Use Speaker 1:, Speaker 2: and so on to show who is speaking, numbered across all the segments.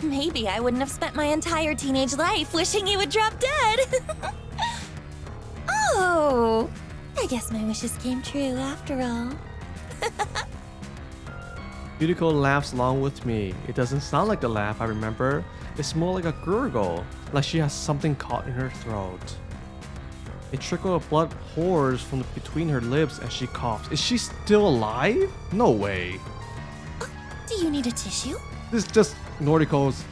Speaker 1: Maybe I wouldn't have spent my entire teenage life wishing you would drop dead. Oh, I guess my wishes came true after all.
Speaker 2: Yuriko laughs along with me. It doesn't sound like the laugh I remember. It's more like a gurgle, like she has something caught in her throat. A trickle of blood pours from between her lips as she coughs. Is she still alive? No way.
Speaker 1: Do you need a tissue?
Speaker 2: This is just Noriko's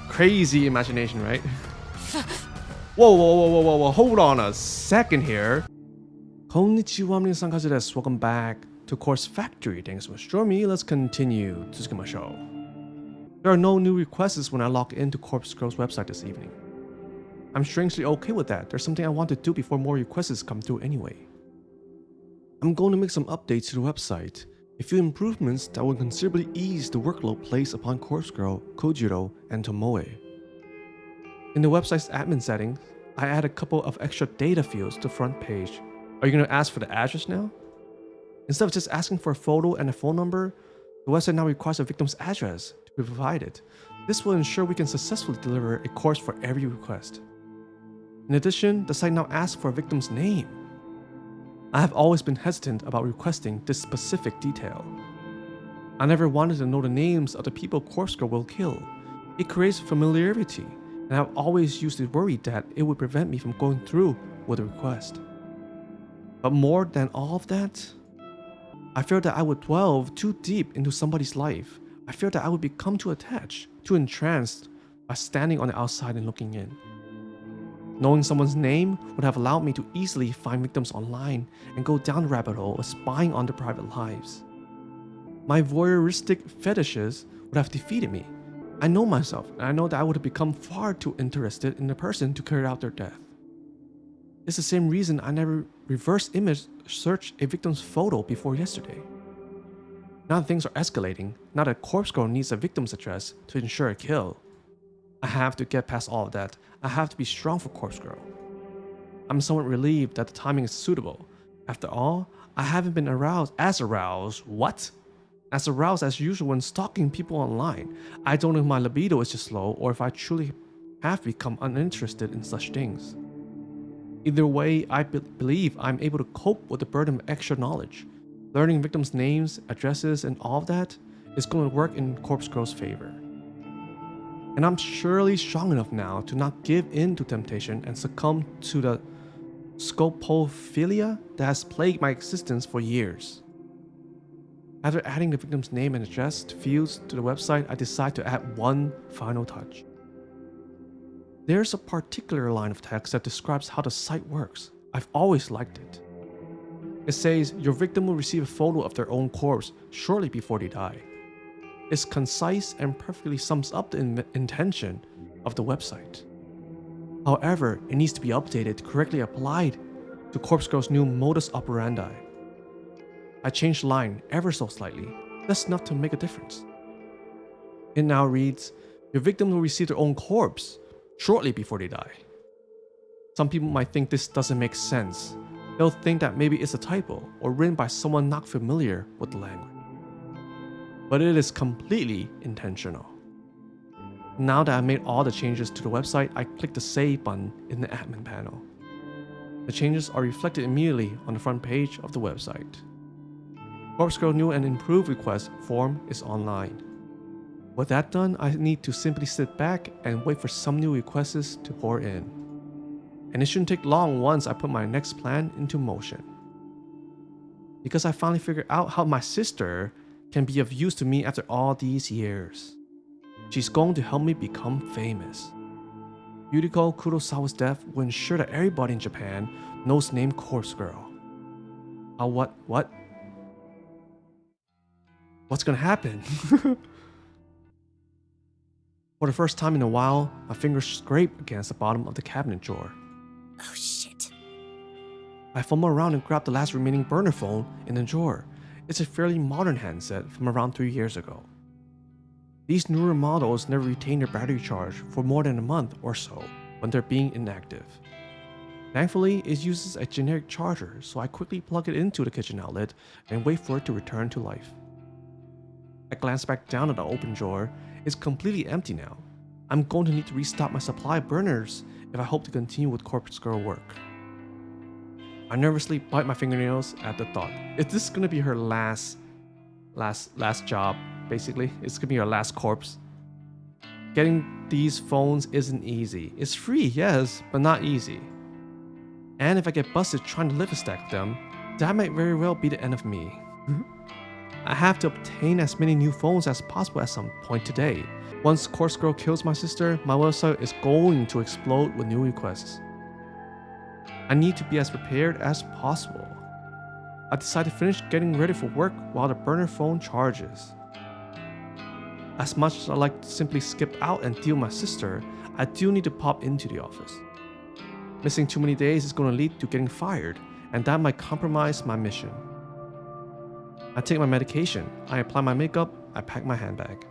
Speaker 2: crazy imagination, right? Whoa, hold on a second here. Konnichiwa, minasan kazu desu. Welcome back to Course Factory. Thanks for joining me. Let's continue to show. There are no new requests when I log into Corpse Girl's website this evening. I'm strangely okay with that. There's something I want to do before more requests come through anyway. I'm going to make some updates to the website, a few improvements that will considerably ease the workload placed upon Corpse Girl, Kojiro, and Tomoe. In the website's admin settings, I add a couple of extra data fields to the front page. Are you going to ask for the address now? Instead of just asking for a photo and a phone number, the website now requires a victim's address to be provided. This will ensure we can successfully deliver a course for every request. In addition, the site now asks for a victim's name. I have always been hesitant about requesting this specific detail. I never wanted to know the names of the people Corpse Girl will kill. It creates familiarity, and I've always used to worry that it would prevent me from going through with the request. But more than all of that, I fear that I would delve too deep into somebody's life. I fear that I would become too attached, too entranced by standing on the outside and looking in. Knowing someone's name would have allowed me to easily find victims online and go down the rabbit hole of spying on their private lives. My voyeuristic fetishes would have defeated me. I know myself, and I know that I would have become far too interested in the person to carry out their death. It's the same reason I never reverse image searched a victim's photo before yesterday. Now things are escalating. Now that Corpse Girl needs a victim's address to ensure a kill. I have to get past all of that. I have to be strong for Corpse Girl. I'm somewhat relieved that the timing is suitable. After all, I haven't been as aroused as usual when stalking people online. I don't know if my libido is just low or if I truly have become uninterested in such things. Either way, I believe I'm able to cope with the burden of extra knowledge. Learning victims' names, addresses, and all of that is going to work in Corpse Girl's favor. And I'm surely strong enough now to not give in to temptation and succumb to the scopophilia that has plagued my existence for years. After adding the victim's name and address fields to the website, I decide to add one final touch. There's a particular line of text that describes how the site works. I've always liked it. It says, your victim will receive a photo of their own corpse shortly before they die. It's concise and perfectly sums up the intention of the website. However, it needs to be updated to correctly applied to Corpse Girl's new modus operandi. I changed the line ever so slightly, just enough to make a difference. It now reads, your victim will receive their own corpse shortly before they die. Some people might think this doesn't make sense. They'll think that maybe it's a typo or written by someone not familiar with the language. But it is completely intentional. Now that I've made all the changes to the website, I click the Save button in the admin panel. The changes are reflected immediately on the front page of the website. Corpse Girl's new and improved request form is online. With that done, I need to simply sit back and wait for some new requests to pour in. And it shouldn't take long once I put my next plan into motion. Because I finally figured out how my sister can be of use to me after all these years. She's going to help me become famous. Yuriko Kurosawa's death will ensure that everybody in Japan knows the name Corpse Girl. What? What's gonna happen? For the first time in a while, my fingers scrape against the bottom of the cabinet drawer.
Speaker 1: Oh shit.
Speaker 2: I fumble around and grab the last remaining burner phone in the drawer. It's a fairly modern handset from around 3 years ago. These newer models never retain their battery charge for more than a month or so when they're being inactive. Thankfully, it uses a generic charger, so I quickly plug it into the kitchen outlet and wait for it to return to life. I glance back down at the open drawer. is completely empty now. I'm going to need to restock my supply of burners if I hope to continue with corpse girl work. I nervously bite my fingernails at the thought. Is this gonna be her last job, basically? It's gonna be her last corpse. Getting these phones isn't easy. It's free, yes, but not easy. And if I get busted trying to lift a stack of them, that might very well be the end of me. I have to obtain as many new phones as possible at some point today. Once Corpse Girl kills my sister, my website is going to explode with new requests. I need to be as prepared as possible. I decide to finish getting ready for work while the burner phone charges. As much as I like to simply skip out and deal with my sister, I do need to pop into the office. Missing too many days is going to lead to getting fired, and that might compromise my mission. I take my medication, I apply my makeup, I pack my handbag.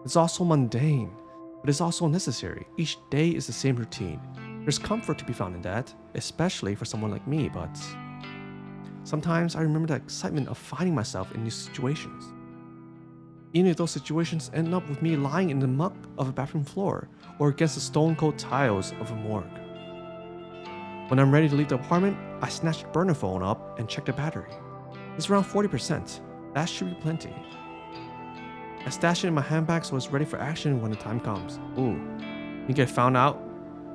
Speaker 2: It's also mundane, but it's also necessary. Each day is the same routine. There's comfort to be found in that, especially for someone like me, but sometimes I remember the excitement of finding myself in new situations. Even if those situations end up with me lying in the muck of a bathroom floor or against the stone-cold tiles of a morgue. When I'm ready to leave the apartment, I snatch the burner phone up and check the battery. It's around 40%. That should be plenty. I stash it in my handbag so it's ready for action when the time comes. Ooh, you get found out?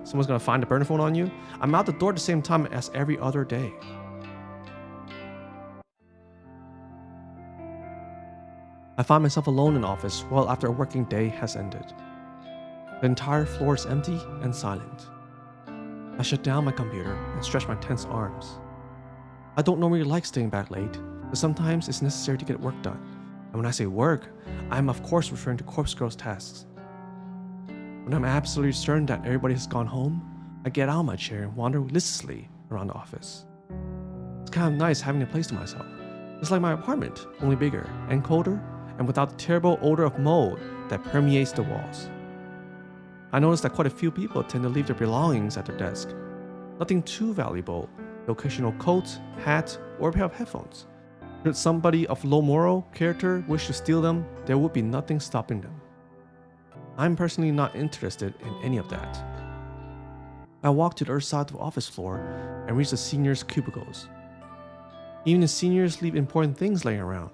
Speaker 2: Someone's gonna find the burner phone on you? I'm out the door at the same time as every other day. I find myself alone in the office well after a working day has ended. The entire floor is empty and silent. I shut down my computer and stretch my tense arms. I don't normally like staying back late, but sometimes it's necessary to get work done. And when I say work, I am of course referring to Corpse Girl's tasks. When I'm absolutely certain that everybody has gone home, I get out of my chair and wander listlessly around the office. It's kind of nice having a place to myself. It's like my apartment, only bigger and colder, and without the terrible odor of mold that permeates the walls. I notice that quite a few people tend to leave their belongings at their desk. Nothing too valuable, the occasional coat, hat, or a pair of headphones. Should somebody of low moral character wish to steal them, there would be nothing stopping them. I'm personally not interested in any of that. I walk to the other side of the office floor and reach the seniors' cubicles. Even the seniors leave important things laying around.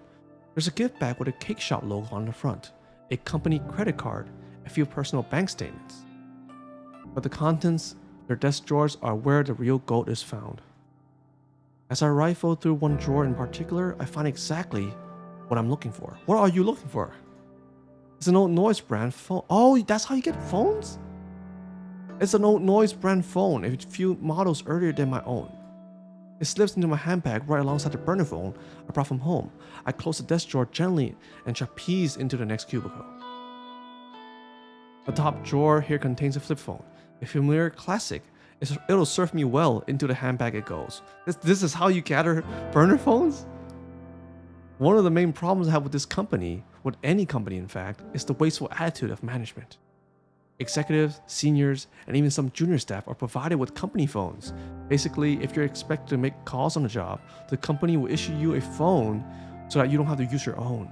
Speaker 2: There's a gift bag with a cake shop logo on the front, a company credit card, a few personal bank statements. But the contents, their desk drawers, are where the real gold is found. As I rifle through one drawer in particular, I find exactly what I'm looking for. What are you looking for? It's an old Noise brand phone. Oh, that's how you get phones? It's an old Noise brand phone, a few models earlier than my own. It slips into my handbag right alongside the burner phone I brought from home. I close the desk drawer gently and trapeze into the next cubicle. The top drawer here contains a flip phone, a familiar classic. It'll serve me well into the handbag it goes. This is how you gather burner phones? One of the main problems I have with this company, with any company in fact, is the wasteful attitude of management. Executives, seniors, and even some junior staff are provided with company phones. Basically, if you're expected to make calls on the job, the company will issue you a phone so that you don't have to use your own.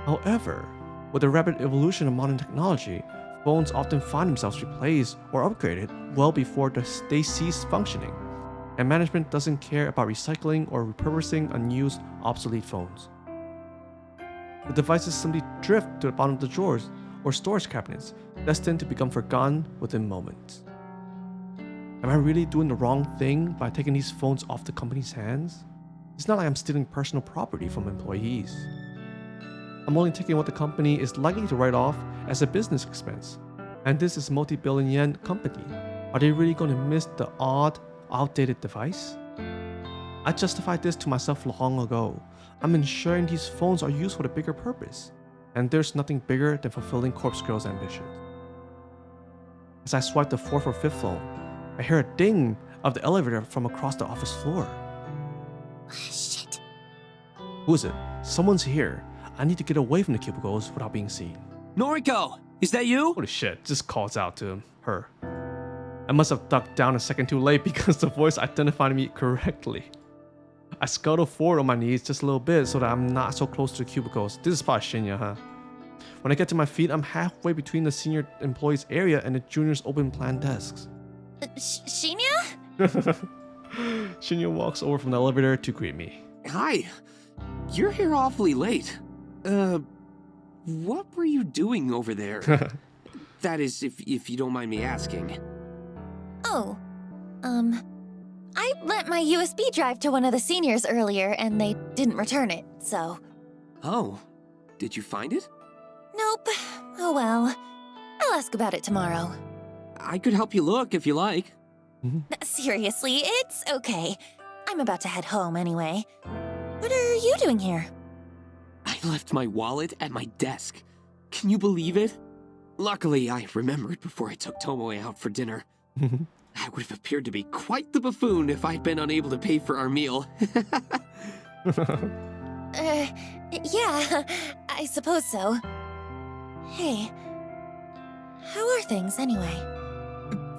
Speaker 2: However, with the rapid evolution of modern technology, phones often find themselves replaced or upgraded well before they cease functioning, and management doesn't care about recycling or repurposing unused, obsolete phones. The devices simply drift to the bottom of the drawers or storage cabinets, destined to become forgotten within moments. Am I really doing the wrong thing by taking these phones off the company's hands? It's not like I'm stealing personal property from employees. I'm only taking what the company is likely to write off as a business expense. And this is a multi-billion yen company. Are they really going to miss the odd, outdated device? I justified this to myself long ago. I'm ensuring these phones are used for a bigger purpose. And there's nothing bigger than fulfilling Corpse Girl's ambitions. As I swipe the fourth or fifth phone, I hear a ding of the elevator from across the office floor.
Speaker 1: Shit.
Speaker 2: Who is it? Someone's here. I need to get away from the cubicles without being seen.
Speaker 3: Noriko, is that you?
Speaker 2: Holy shit, just calls out to her. I must have ducked down a second too late because the voice identified me correctly. I scuttle forward on my knees just a little bit so that I'm not so close to the cubicles. This is probably Shinya, huh? When I get to my feet, I'm halfway between the senior employees area and the juniors open plan desks.
Speaker 1: Shinya?
Speaker 2: Shinya walks over from the elevator to greet me.
Speaker 3: Hi. You're here awfully late. What were you doing over there? That is, if you don't mind me asking.
Speaker 1: Oh, I lent my USB drive to one of the seniors earlier and they didn't return it, so...
Speaker 3: Oh, did you find it?
Speaker 1: Nope. Oh well. I'll ask about it tomorrow.
Speaker 3: I could help you look if you like.
Speaker 1: Seriously, it's okay. I'm about to head home anyway. What are you doing here?
Speaker 3: I left my wallet at my desk. Can you believe it? Luckily, I remembered before I took Tomoe out for dinner. I would have appeared to be quite the buffoon if I'd been unable to pay for our meal.
Speaker 1: Yeah, I suppose so. Hey, how are things anyway?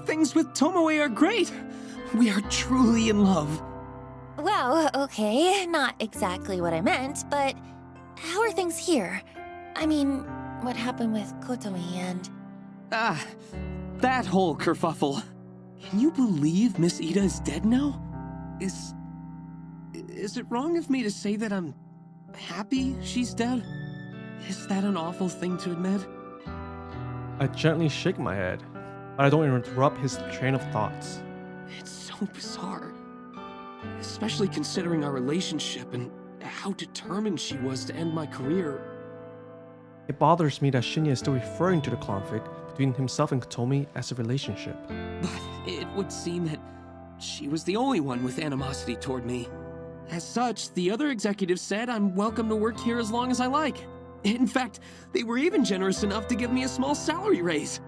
Speaker 3: Things with Tomoe are great. We are truly in love.
Speaker 1: Well, okay, not exactly what I meant, but how are things here? I mean, what happened with Kotomi and...
Speaker 3: Ah, that whole kerfuffle. Can you believe Miss Ida is dead now? Is it wrong of me to say that I'm happy she's dead? Is that an awful thing to admit?
Speaker 2: I gently shake my head, but I don't interrupt his train of thoughts.
Speaker 3: It's so bizarre. Especially considering our relationship and how determined she was to end my career.
Speaker 2: It bothers me that Shinya is still referring to the conflict between himself and Kotomi as a relationship.
Speaker 3: But it would seem that she was the only one with animosity toward me. As such, the other executives said I'm welcome to work here as long as I like. In fact, they were even generous enough to give me a small salary raise.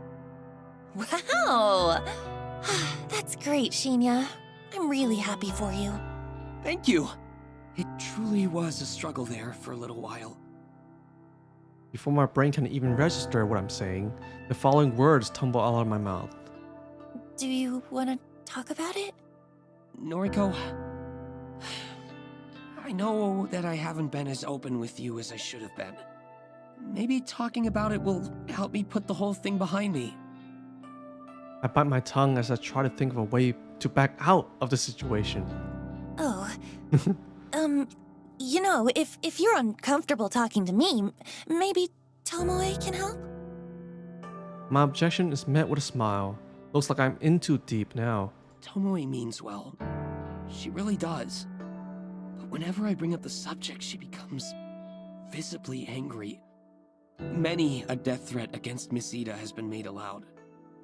Speaker 1: Wow! That's great, Shinya. I'm really happy for you.
Speaker 3: Thank you. It truly was a struggle there for a little while.
Speaker 2: Before my brain can even register what I'm saying, the following words tumble out of my mouth.
Speaker 1: Do you want to talk about it?
Speaker 3: Noriko, I know that I haven't been as open with you as I should have been. Maybe talking about it will help me put the whole thing behind me.
Speaker 2: I bite my tongue as I try to think of a way to back out of the situation.
Speaker 1: Oh. You know, if you're uncomfortable talking to me, maybe Tomoe can help?
Speaker 2: My objection is met with a smile. Looks like I'm in too deep now.
Speaker 3: Tomoe means well. She really does. But whenever I bring up the subject, she becomes visibly angry. Many a death threat against Miss Ida has been made aloud.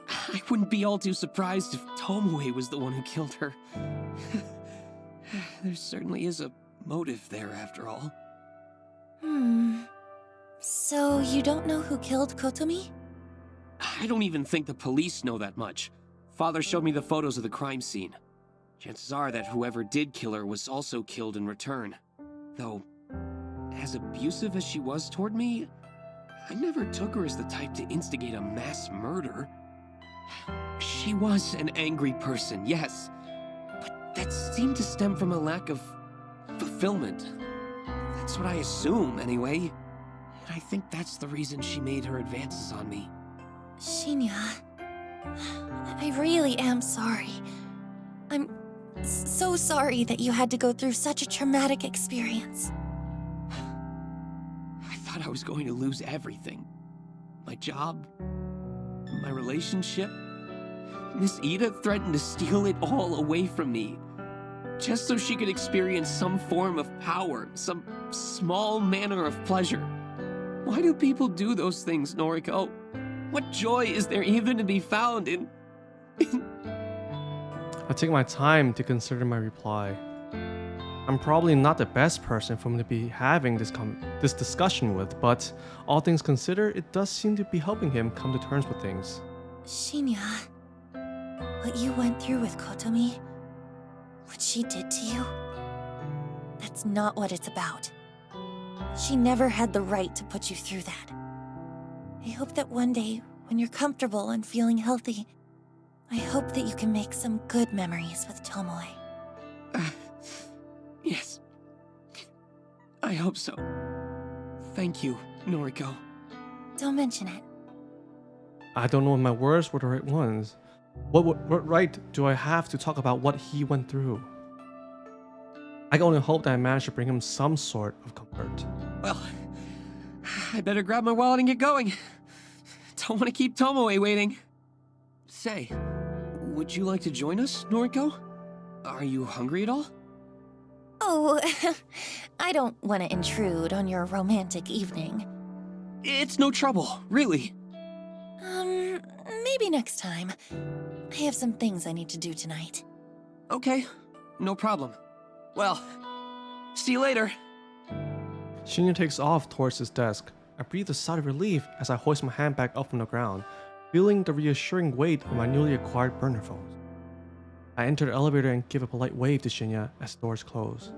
Speaker 3: I wouldn't be all too surprised if Tomoe was the one who killed her. There certainly is a motive there, after all.
Speaker 1: So you don't know who killed Kotomi?
Speaker 3: I don't even think the police know that much. Father showed me the photos of the crime scene. Chances are that whoever did kill her was also killed in return. Though, as abusive as she was toward me, I never took her as the type to instigate a mass murder. She was an angry person, yes, but that seemed to stem from a lack of fulfillment. That's what I assume, anyway. And I think that's the reason she made her advances on me.
Speaker 1: Shinya, I really am sorry. I'm so sorry that you had to go through such a traumatic experience.
Speaker 3: I thought I was going to lose everything. My job, my relationship. Miss Ida threatened to steal it all away from me. Just so she could experience some form of power, some small manner of pleasure. Why do people do those things, Noriko? What joy is there even to be found in...
Speaker 2: I take my time to consider my reply. I'm probably not the best person for me to be having this discussion with, but all things considered, it does seem to be helping him come to terms with things.
Speaker 1: Shinya, what you went through with Kotomi, what she did to you, that's not what it's about. She never had the right to put you through that. I hope that one day, when you're comfortable and feeling healthy, I hope that you can make some good memories with Tomoe.
Speaker 3: Yes. I hope so. Thank you, Noriko.
Speaker 1: Don't mention it.
Speaker 2: I don't know if my words were the right ones. What right do I have to talk about what he went through? I can only hope that I managed to bring him some sort of comfort.
Speaker 3: Well, I better grab my wallet and get going. Don't want to keep Tomoe waiting. Say, would you like to join us, Noriko? Are you hungry at all?
Speaker 1: Oh, I don't want to intrude on your romantic evening.
Speaker 3: It's no trouble, really.
Speaker 1: Maybe next time. I have some things I need to do tonight.
Speaker 3: Okay, no problem. Well, see you later.
Speaker 2: Shinya takes off towards his desk. I breathe a sigh of relief as I hoist my hand back up from the ground, feeling the reassuring weight of my newly acquired burner phones. I enter the elevator and give a polite wave to Shinya as the doors close.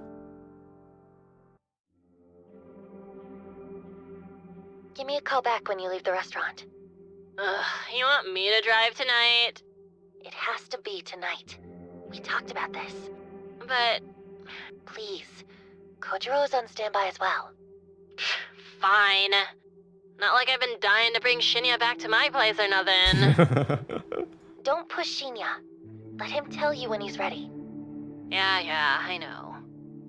Speaker 1: Give me a call back when you leave the restaurant.
Speaker 4: Ugh, you want me to drive tonight?
Speaker 1: It has to be tonight. We talked about this.
Speaker 4: But
Speaker 1: Please. Kojiro is on standby as well.
Speaker 4: fine. Not like I've been dying to bring Shinya back to my place or nothing.
Speaker 1: Don't push Shinya. Let him tell you when he's ready.
Speaker 4: Yeah, I know.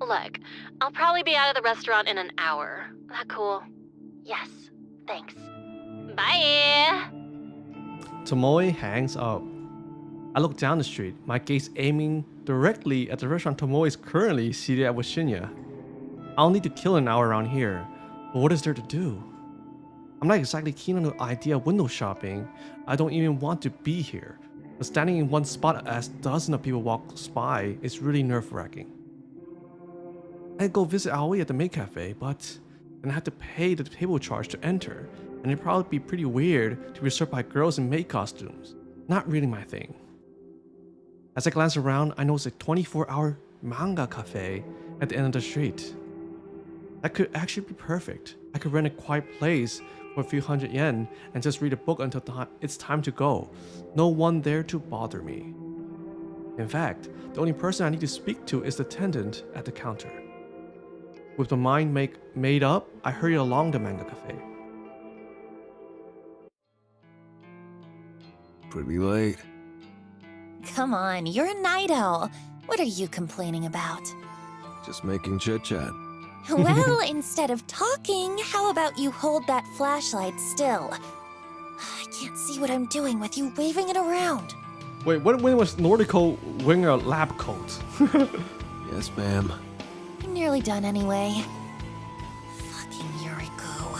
Speaker 4: Look, I'll probably be out of the restaurant in an hour. That cool?
Speaker 1: Yes, thanks.
Speaker 4: Bye!
Speaker 2: Tomoe hangs up. I look down the street, my gaze aiming directly at the restaurant Tomoe is currently seated at with Shinya. I'll need to kill an hour around here, but what is there to do? I'm not exactly keen on the idea of window shopping. I don't even want to be here. But standing in one spot as dozens of people walk by is really nerve-wracking. I'd go visit Aoi at the maid cafe, but then I have to pay the table charge to enter, and it'd probably be pretty weird to be served by girls in maid costumes. Not really my thing. As I glance around, I notice a 24-hour manga cafe at the end of the street. That could actually be perfect. I could rent a quiet place for a few hundred yen and just read a book until it's time to go. No one there to bother me. In fact, the only person I need to speak to is the attendant at the counter. With my mind made up, I hurry along the manga cafe.
Speaker 5: Pretty late.
Speaker 1: Come on, you're a night owl. What are you complaining about?
Speaker 5: Just making chit-chat.
Speaker 1: Well, instead of talking, how about you hold that flashlight still? I can't see what I'm doing with you waving it around.
Speaker 2: Wait, when was Noriko wearing a lab coat?
Speaker 5: Yes, ma'am.
Speaker 1: I'm nearly done anyway. Fucking Yuriko.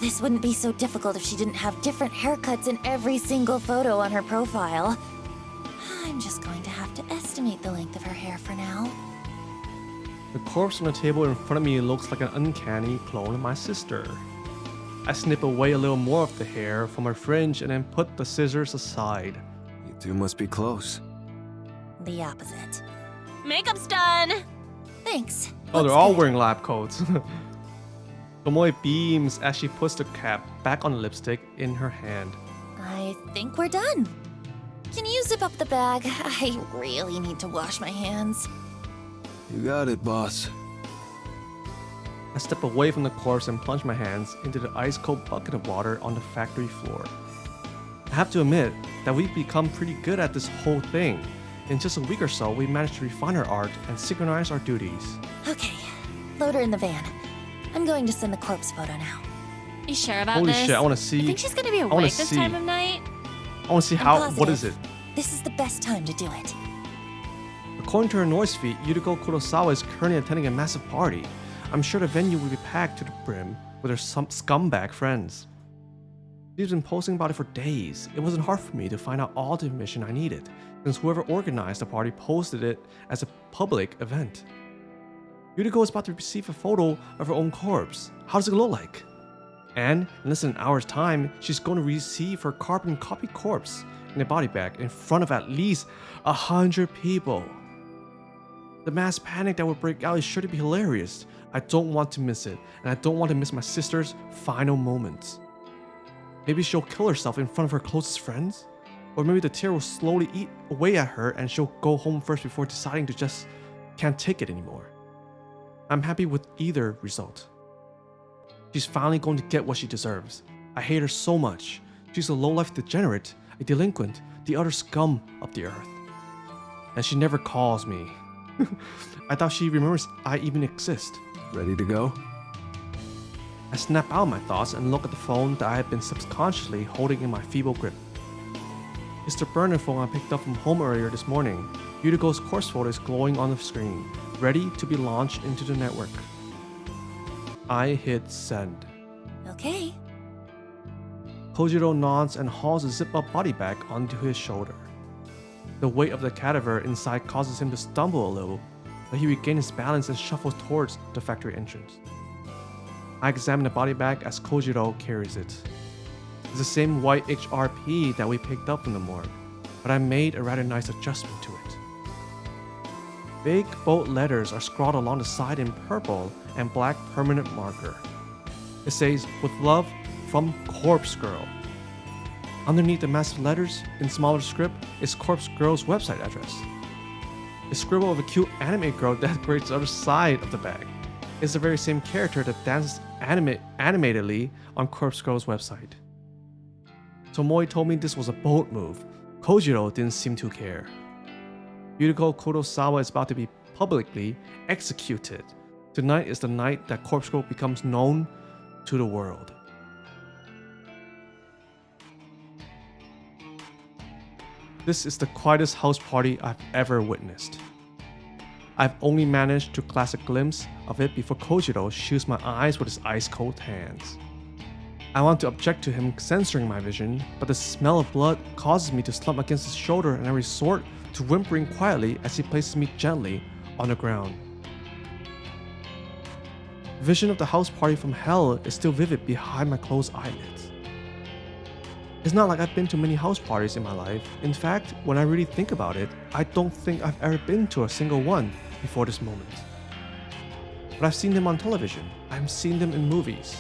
Speaker 1: This wouldn't be so difficult if she didn't have different haircuts in every single photo on her profile. I'm just going to have to estimate the length of her hair for now.
Speaker 2: The corpse on the table in front of me looks like an uncanny clone of my sister. I snip away a little more of the hair from her fringe and then put the scissors aside.
Speaker 5: You two must be close.
Speaker 1: The opposite.
Speaker 4: Makeup's done!
Speaker 1: Thanks.
Speaker 2: Oh, they're
Speaker 1: Looks
Speaker 2: all
Speaker 1: good.
Speaker 2: wearing lab coats. Tomoe beams as she puts the cap back on the lipstick in her hand.
Speaker 1: I think we're done. Can you zip up the bag? I really need to wash my hands.
Speaker 5: You got it, boss.
Speaker 2: I step away from the corpse and plunge my hands into the ice-cold bucket of water on the factory floor. I have to admit that we've become pretty good at this whole thing. In just a week or so, we managed to refine our art and synchronize our duties.
Speaker 1: Okay, load her in the van. I'm going to send the corpse photo now.
Speaker 4: You sure about
Speaker 2: Holy
Speaker 4: this?
Speaker 2: shit, I want to
Speaker 4: You
Speaker 2: see.
Speaker 4: think she's gonna be
Speaker 2: wanna
Speaker 4: awake this
Speaker 2: see.
Speaker 4: time of night?
Speaker 2: I want to see
Speaker 1: I'm
Speaker 2: how. What
Speaker 1: positive.
Speaker 2: is it?
Speaker 1: This is the best time to do it.
Speaker 2: According to her noise feed, Yuriko Kurosawa is currently attending a massive party. I'm sure the venue will be packed to the brim with her scumbag friends. She's been posting about it for days. It wasn't hard for me to find out all the information I needed, since whoever organized the party posted it as a public event. Yuriko is about to receive a photo of her own corpse. How does it look like? And in less than an hour's time, she's going to receive her carbon copy corpse in a body bag in front of at least 100 people. The mass panic that will break out is sure to be hilarious. I don't want to miss it, and I don't want to miss my sister's final moments. Maybe she'll kill herself in front of her closest friends? Or maybe the tear will slowly eat away at her and she'll go home first before deciding to just can't take it anymore. I'm happy with either result. She's finally going to get what she deserves. I hate her so much. She's a low-life degenerate, a delinquent, the utter scum of the earth. And she never calls me. I thought she remembers I even exist.
Speaker 5: Ready to go?
Speaker 2: I snap out my thoughts and look at the phone that I had been subconsciously holding in my feeble grip. It's the burner phone I picked up from home earlier this morning. Yuriko's course photo is glowing on the screen, ready to be launched into the network. I hit send.
Speaker 1: Okay.
Speaker 2: Kojiro nods and hauls a zip-up body bag onto his shoulder. The weight of the cadaver inside causes him to stumble a little, but he regains his balance and shuffles towards the factory entrance. I examine the body bag as Kojiro carries it. It's the same white HRP that we picked up from the morgue, but I made a rather nice adjustment to it. Big, bold letters are scrawled along the side in purple and black permanent marker. It says, "With love, from Corpse Girl." Underneath the massive letters, in smaller script, is Corpse Girl's website address. A scribble of a cute anime girl decorates the other side of the bag. It's the very same character that dances animatedly on Corpse Girl's website. Tomoe told me this was a bold move. Kojiro didn't seem to care. Yuriko Kurosawa is about to be publicly executed. Tonight is the night that Corpse Girl becomes known to the world. This is the quietest house party I've ever witnessed. I've only managed to catch a glimpse of it before Kojiro shoots my eyes with his ice-cold hands. I want to object to him censoring my vision, but the smell of blood causes me to slump against his shoulder and I resort to whimpering quietly as he places me gently on the ground. Vision of the house party from hell is still vivid behind my closed eyelids. It's not like I've been to many house parties in my life. In fact, when I really think about it, I don't think I've ever been to a single one before this moment. But I've seen them on television. I've seen them in movies.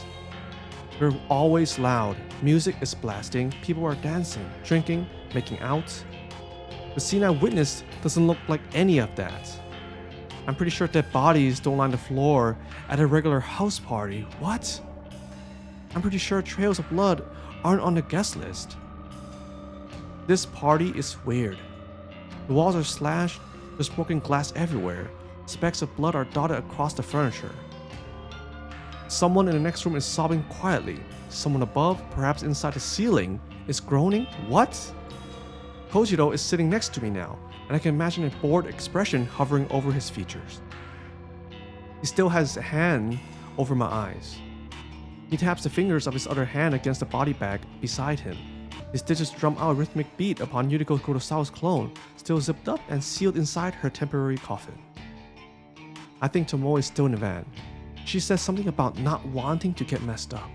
Speaker 2: They're always loud. Music is blasting. People are dancing, drinking, making out. The scene I witnessed doesn't look like any of that. I'm pretty sure dead bodies don't line the floor at a regular house party. What? I'm pretty sure trails of blood aren't on the guest list. This party is weird. The walls are slashed, there's broken glass everywhere, specks of blood are dotted across the furniture. Someone in the next room is sobbing quietly. Someone above, perhaps inside the ceiling, is groaning. What? Kojiro is sitting next to me now, and I can imagine a bored expression hovering over his features. He still has his hand over my eyes. He taps the fingers of his other hand against the body bag beside him. His stitches drum out a rhythmic beat upon Yuriko Kurosawa's clone, still zipped up and sealed inside her temporary coffin. I think Tomoe is still in the van. She says something about not wanting to get messed up.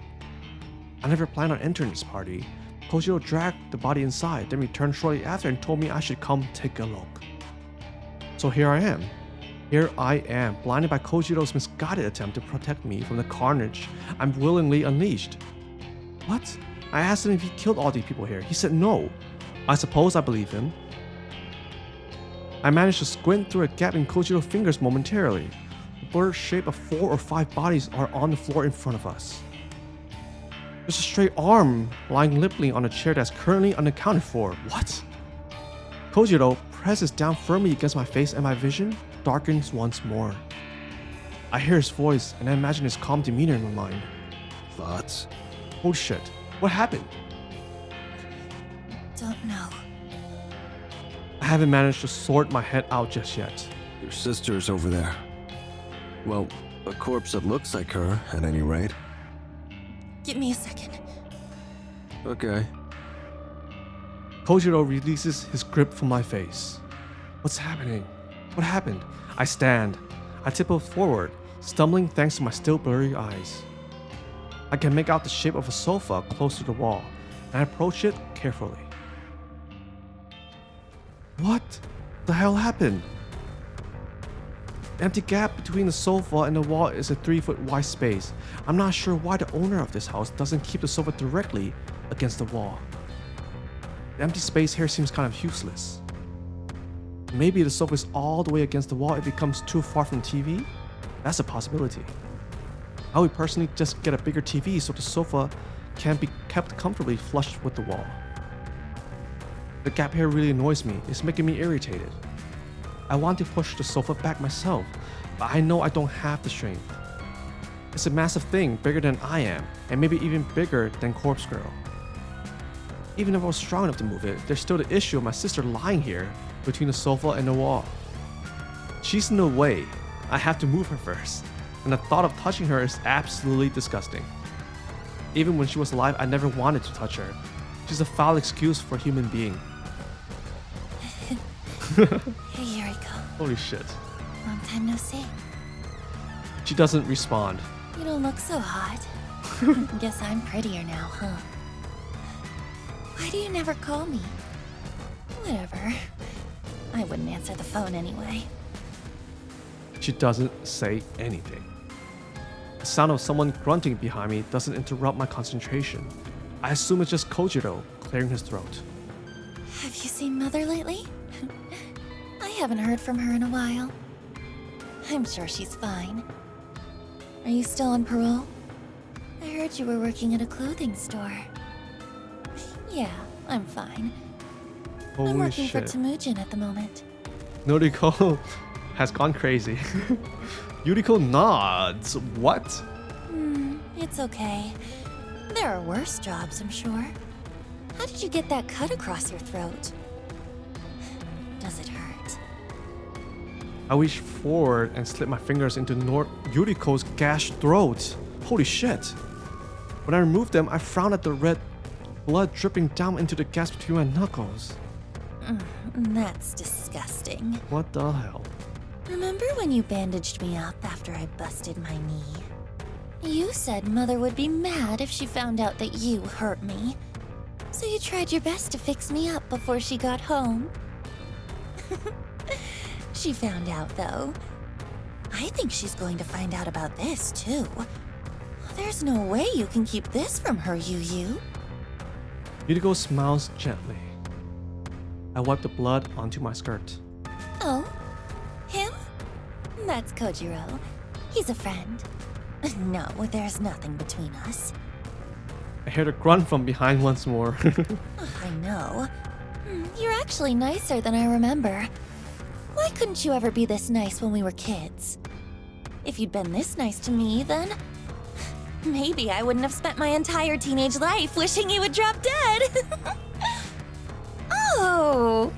Speaker 2: I never planned on entering this party. Kojiro dragged the body inside, then returned shortly after and told me I should come take a look. So here I am. Here I am, blinded by Kojiro's misguided attempt to protect me from the carnage I'm willingly unleashed. What? I asked him if he killed all these people here. He said no. I suppose I believe him. I managed to squint through a gap in Kojiro's fingers momentarily. The blurred shape of 4 or 5 bodies are on the floor in front of us. There's a straight arm lying limply on a chair that's currently unaccounted for. What? Kojiro presses down firmly against my face and my vision darkens once more. I hear his voice and I imagine his calm demeanor in my mind.
Speaker 5: Thoughts?
Speaker 2: Oh shit, what happened?
Speaker 1: Don't know.
Speaker 2: I haven't managed to sort my head out just yet.
Speaker 5: Your sister's over there. Well, a corpse that looks like her, at any rate.
Speaker 1: Give me a second.
Speaker 5: Okay.
Speaker 2: Kojiro releases his grip from my face. What's happening? What happened? I stand. I tiptoe forward, stumbling thanks to my still blurry eyes. I can make out the shape of a sofa close to the wall, and I approach it carefully. What the hell happened? The empty gap between the sofa and the wall is a 3-foot wide space. I'm not sure why the owner of this house doesn't keep the sofa directly against the wall. The empty space here seems kind of useless. Maybe the sofa is all the way against the wall, it becomes too far from TV? That's a possibility. I would personally just get a bigger TV so the sofa can be kept comfortably flush with the wall. The gap here really annoys me. It's making me irritated. I want to push the sofa back myself, but I know I don't have the strength. It's a massive thing, bigger than I am, and maybe even bigger than Corpse Girl. Even if I was strong enough to move it, there's still the issue of my sister lying here between the sofa and the wall. She's in the way. I have to move her first, and the thought of touching her is absolutely disgusting. Even when she was alive, I never wanted to touch her. She's a foul excuse for a human being.
Speaker 1: Hey, Yuriko.
Speaker 2: Holy shit.
Speaker 1: Long time no see.
Speaker 2: She doesn't respond.
Speaker 1: You don't look so hot. Guess I'm prettier now, huh? Why do you never call me? Whatever. I wouldn't answer the phone anyway.
Speaker 2: She doesn't say anything. The sound of someone grunting behind me doesn't interrupt my concentration. I assume it's just Kojiro clearing his throat.
Speaker 1: Have you seen Mother lately? I haven't heard from her in a while. I'm sure she's fine. Are you still on parole? I heard you were working at a clothing store. Yeah, I'm fine. I'm
Speaker 2: Holy
Speaker 1: working for
Speaker 2: shit.
Speaker 1: Temujin at the moment.
Speaker 2: Noriko has gone crazy. Yuriko nods. What?
Speaker 1: It's okay. There are worse jobs, I'm sure. How did you get that cut across your throat? Does it hurt?
Speaker 2: I reached forward and slid my fingers into Yuriko's gashed throat. Holy shit. When I removed them, I frowned at the red blood dripping down into the gash between my knuckles.
Speaker 1: That's disgusting.
Speaker 2: What the hell?
Speaker 1: Remember when you bandaged me up after I busted my knee? You said Mother would be mad if she found out that you hurt me. So you tried your best to fix me up before she got home. She found out, though. I think she's going to find out about this, too. There's no way you can keep this from her, Yu.
Speaker 2: Yuriko smiles gently. I wipe the blood onto my skirt.
Speaker 1: Oh? Him? That's Kojiro. He's a friend. No, there's nothing between us.
Speaker 2: I hear the grunt from behind once more.
Speaker 1: I know. You're actually nicer than I remember. Why couldn't you ever be this nice when we were kids? If you'd been this nice to me, then maybe I wouldn't have spent my entire teenage life wishing you would drop dead. Oh,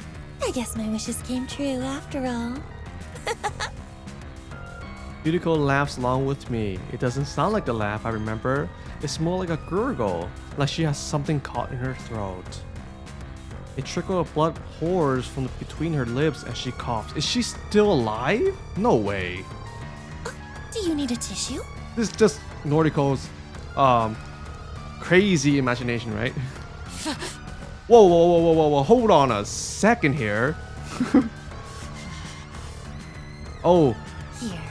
Speaker 1: I guess my wishes came true after all.
Speaker 2: Yuriko laughs along with me. It doesn't sound like the laugh I remember. It's more like a gurgle, like she has something caught in her throat. A trickle of blood pours from between her lips as she coughs. Is she still alive? No way.
Speaker 1: Do you need a tissue?
Speaker 2: This is just Noriko's crazy imagination, right? Whoa. Hold on a second here. Oh.
Speaker 1: Here.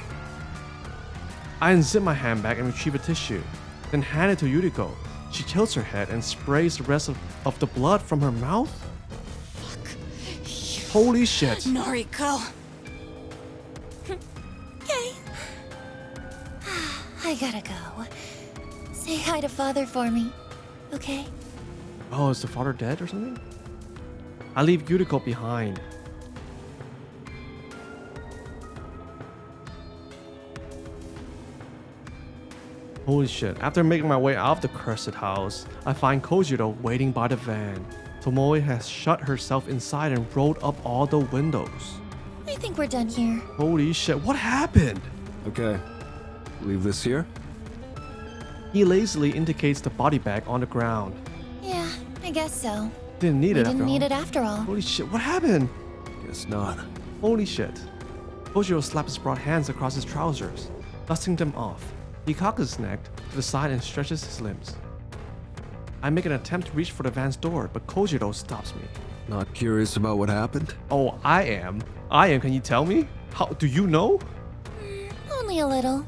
Speaker 2: I unzip my handbag and retrieve a tissue, then hand it to Yuriko. She tilts her head and sprays the rest of the blood from her mouth. Holy shit.
Speaker 1: Noriko. Okay. I gotta go. Say hi to Father for me, okay?
Speaker 2: Oh, is the father dead or something? I leave Yuriko behind. Holy shit. After making my way out of the cursed house, I find Kojiro waiting by the van. Tomoe has shut herself inside and rolled up all the windows.
Speaker 1: I think we're done here.
Speaker 2: Holy shit, what happened?
Speaker 5: Okay. Leave this here?
Speaker 2: He lazily indicates the body bag on the ground.
Speaker 1: Yeah, I guess so.
Speaker 2: Didn't need
Speaker 1: We
Speaker 2: it
Speaker 1: didn't
Speaker 2: after all.
Speaker 1: need it after all.
Speaker 2: Holy shit, what happened?
Speaker 5: Guess not.
Speaker 2: Holy shit. Kojiro slaps his broad hands across his trousers, dusting them off. He cocks his neck to the side and stretches his limbs. I make an attempt to reach for the van's door, but Kojiro stops me.
Speaker 5: Not curious about what happened?
Speaker 2: Oh, I am. Can you tell me? How do you know?
Speaker 1: Only a little.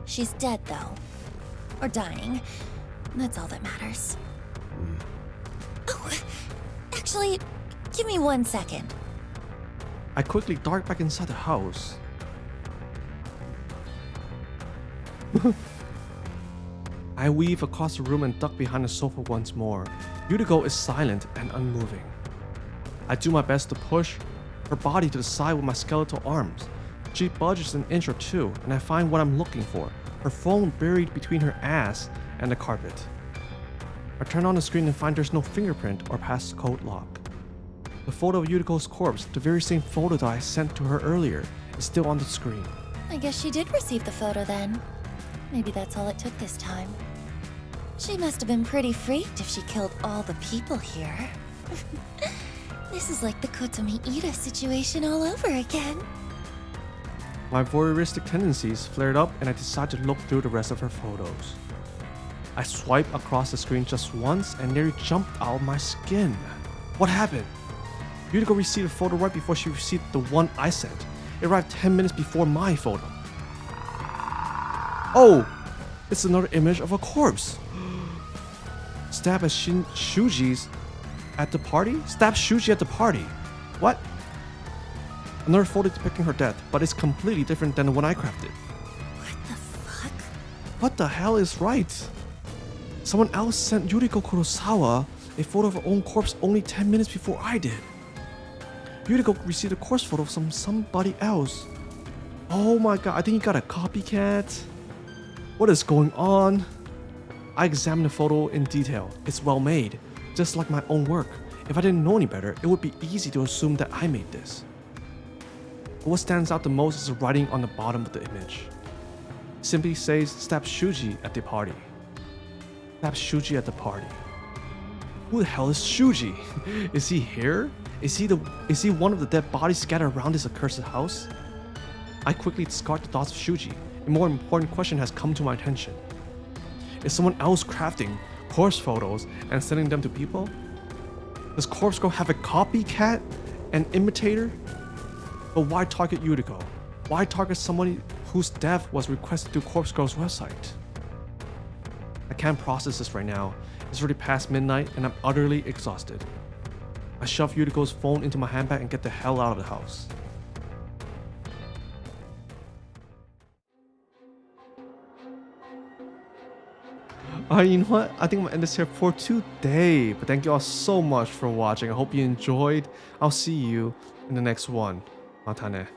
Speaker 1: She's dead, though. Or dying. That's all that matters. Oh, actually, give me 1 second.
Speaker 2: I quickly dart back inside the house. I weave across the room and duck behind the sofa once more. Yuriko is silent and unmoving. I do my best to push her body to the side with my skeletal arms. She budges an inch or two, and I find what I'm looking for, her phone buried between her ass and the carpet. I turn on the screen and find there's no fingerprint or passcode lock. The photo of Yuriko's corpse, the very same photo that I sent to her earlier, is still on the screen.
Speaker 1: I guess she did receive the photo then. Maybe that's all it took this time. She must have been pretty freaked if she killed all the people here. This is like the Kotomi Ida situation all over again.
Speaker 2: My voyeuristic tendencies flared up and I decide to look through the rest of her photos. I swipe across the screen just once and nearly jumped out of my skin. What happened? Yuriko received a photo right before she received the one I sent. It arrived 10 minutes before my photo. Oh! It's another image of a corpse. Stab at Shuji's at the party? Stab Shuji at the party. What? Another photo depicting her death, but it's completely different than the one I crafted.
Speaker 1: What the fuck?
Speaker 2: What the hell is right? Someone else sent Yuriko Kurosawa a photo of her own corpse only 10 minutes before I did. Yuriko received a corpse photo from somebody else. Oh my god, I think he got a copycat. What is going on? I examined the photo in detail. It's well made, just like my own work. If I didn't know any better, it would be easy to assume that I made this. But what stands out the most is the writing on the bottom of the image. It simply says, "Stab Shuji at the party." Stab Shuji at the party. Who the hell is Shuji? Is he here? Is he one of the dead bodies scattered around this accursed house? I quickly discard the thoughts of Shuji. A more important question has come to my attention. Is someone else crafting corpse photos and sending them to people? Does Corpse Girl have a copycat? An imitator? But why target Yuriko? Why target somebody whose death was requested through Corpse Girl's website? I can't process this right now. It's already past midnight and I'm utterly exhausted. I shove Yuriko's phone into my handbag and get the hell out of the house. Alright, you know what? I think I'm gonna end this here for today. But thank you all so much for watching. I hope you enjoyed. I'll see you in the next one. Matane.